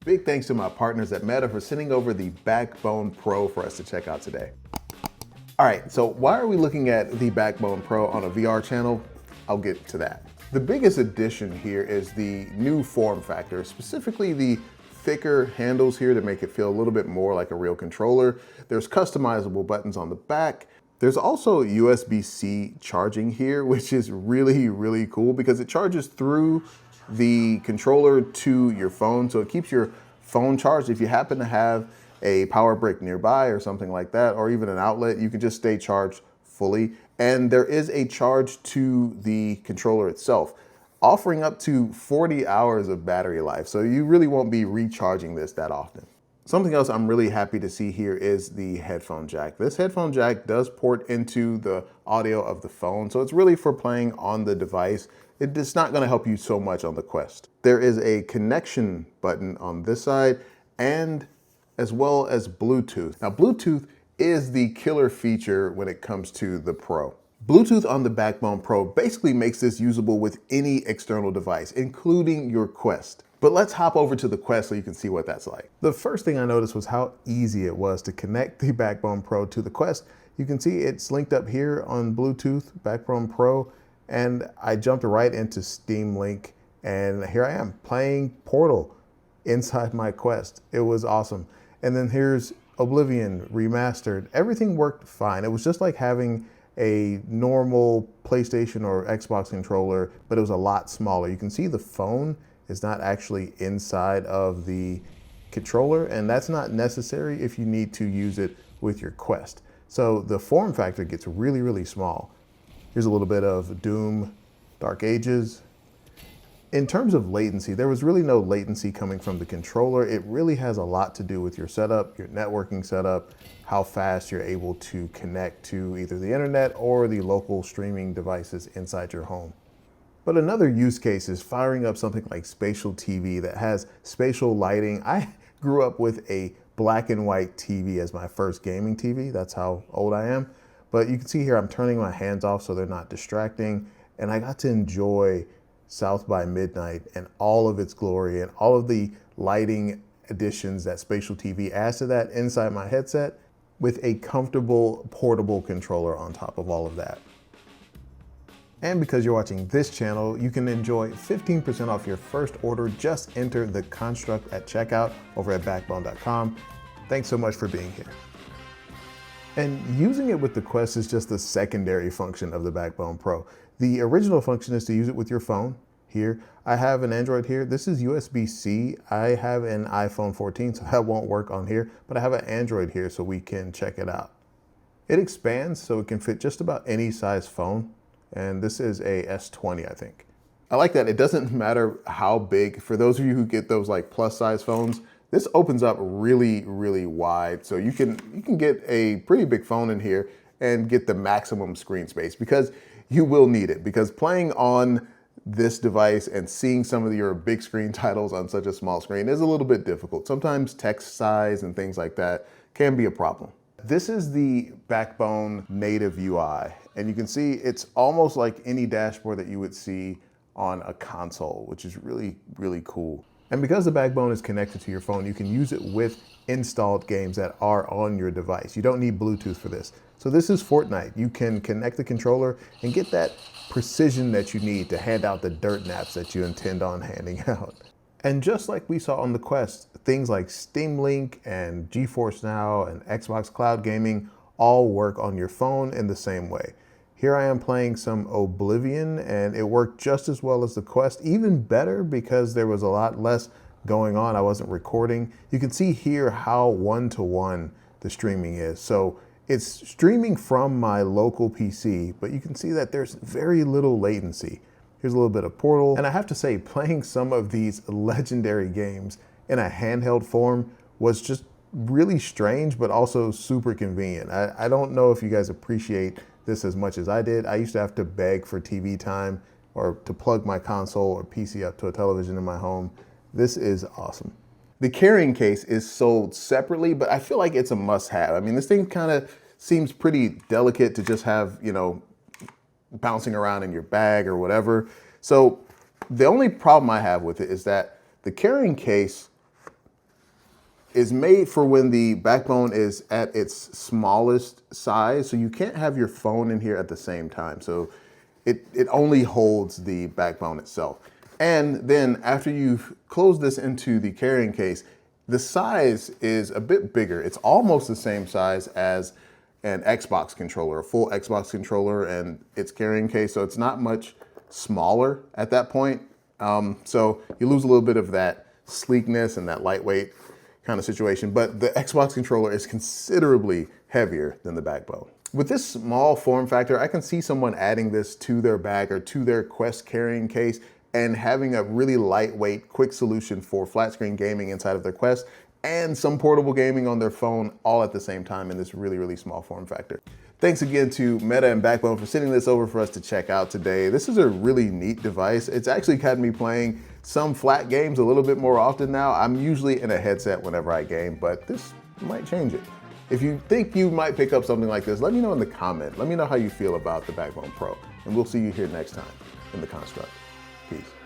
Big thanks to my partners at Meta for sending over the Backbone Pro for us to check out today. All right, so why are we looking at the Backbone Pro on a VR channel? I'll get to that. The biggest addition here is the new form factor, specifically the thicker handles here to make it feel a little bit more like a real controller. There's customizable buttons on the back. There's also USB-C charging here, which is really, really cool because it charges through the controller to your phone. So it keeps your phone charged. If you happen to have a power brick nearby or something like that, or even an outlet, you can just stay charged fully. And there is a charge to the controller itself, offering up to 40 hours of battery life. So you really won't be recharging this that often. Something else I'm really happy to see here is the headphone jack. This headphone jack does port into the audio of the phone, so it's really for playing on the device. It's not gonna help you so much on the Quest. There is a connection button on this side and as well as Bluetooth. Now, Bluetooth is the killer feature when it comes to the Pro. Bluetooth on the Backbone Pro basically makes this usable with any external device, including your Quest. But let's hop over to the Quest so you can see what that's like. The first thing I noticed was how easy it was to connect the Backbone Pro to the Quest. You can see it's linked up here on Bluetooth, Backbone Pro, and I jumped right into Steam Link, and here I am playing Portal inside my Quest. It was awesome. And then here's Oblivion remastered. Everything worked fine. It was just like having a normal PlayStation or Xbox controller, but it was a lot smaller. You can see the phone is not actually inside of the controller, and that's not necessary if you need to use it with your Quest. So the form factor gets really, really small. Here's a little bit of Doom Dark Ages. In terms of latency, there was really no latency coming from the controller. It really has a lot to do with your setup, your networking setup, how fast you're able to connect to either the internet or the local streaming devices inside your home. But another use case is firing up something like Spatial TV that has spatial lighting. I grew up with a black and white TV as my first gaming TV. That's how old I am. But you can see here, I'm turning my hands off so they're not distracting. And I got to enjoy South by Midnight and all of its glory and all of the lighting additions that Spatial TV adds to that inside my headset with a comfortable portable controller on top of all of that. And because you're watching this channel, you can enjoy 15% off your first order. Just enter the construct at checkout over at backbone.com. Thanks so much for being here. And using it with the Quest is just the secondary function of the Backbone Pro. The original function is to use it with your phone. Here, I have an Android here. This is USB-C. I have an iPhone 14, so that won't work on here, but I have an Android here so we can check it out. It expands so it can fit just about any size phone. And this is a S20, I think. I like that it doesn't matter how big. For those of you who get those like plus size phones, this opens up really, really wide. So you can get a pretty big phone in here and get the maximum screen space because you will need it. Because playing on this device and seeing some of your big screen titles on such a small screen is a little bit difficult. Sometimes text size and things like that can be a problem. This is the Backbone native UI, and you can see it's almost like any dashboard that you would see on a console, which is really, really cool. And because the Backbone is connected to your phone, you can use it with installed games that are on your device. You don't need Bluetooth for this. So this is Fortnite. You can connect the controller and get that precision that you need to hand out the dirt naps that you intend on handing out. And just like we saw on the Quest, things like Steam Link and GeForce Now and Xbox Cloud Gaming all work on your phone in the same way. Here I am playing some Oblivion, and it worked just as well as the Quest, even better because there was a lot less going on. I wasn't recording. You can see here how one-to-one the streaming is. So it's streaming from my local PC, but you can see that there's very little latency. Here's a little bit of Portal. And I have to say, playing some of these legendary games in a handheld form was just really strange, but also super convenient. I don't know if you guys appreciate this as much as I did. I used to have to beg for TV time or to plug my console or PC up to a television in my home. This is awesome. The carrying case is sold separately, but I feel like it's a must-have. I mean, this thing kind of seems pretty delicate to just have, you know, bouncing around in your bag or whatever. So the only problem I have with it is that the carrying case is made for when the backbone is at its smallest size. So you can't have your phone in here at the same time. So it only holds the backbone itself. And then after you've closed this into the carrying case, the size is a bit bigger. It's almost the same size as an Xbox controller, a full Xbox controller and its carrying case. So it's not much smaller at that point. So you lose a little bit of that sleekness and that lightweight kind of situation, but the Xbox controller is considerably heavier than the backbone. With this small form factor, I can see someone adding this to their bag or to their Quest carrying case and having a really lightweight, quick solution for flat screen gaming inside of their Quest and some portable gaming on their phone all at the same time in this really, really small form factor. Thanks again to Meta and Backbone for sending this over for us to check out today. This is a really neat device. It's actually had me playing some flat games a little bit more often now. I'm usually in a headset whenever I game, but this might change it. If you think you might pick up something like this, let me know in the comment. Let me know how you feel about the Backbone Pro, and we'll see you here next time in The Construct. Peace.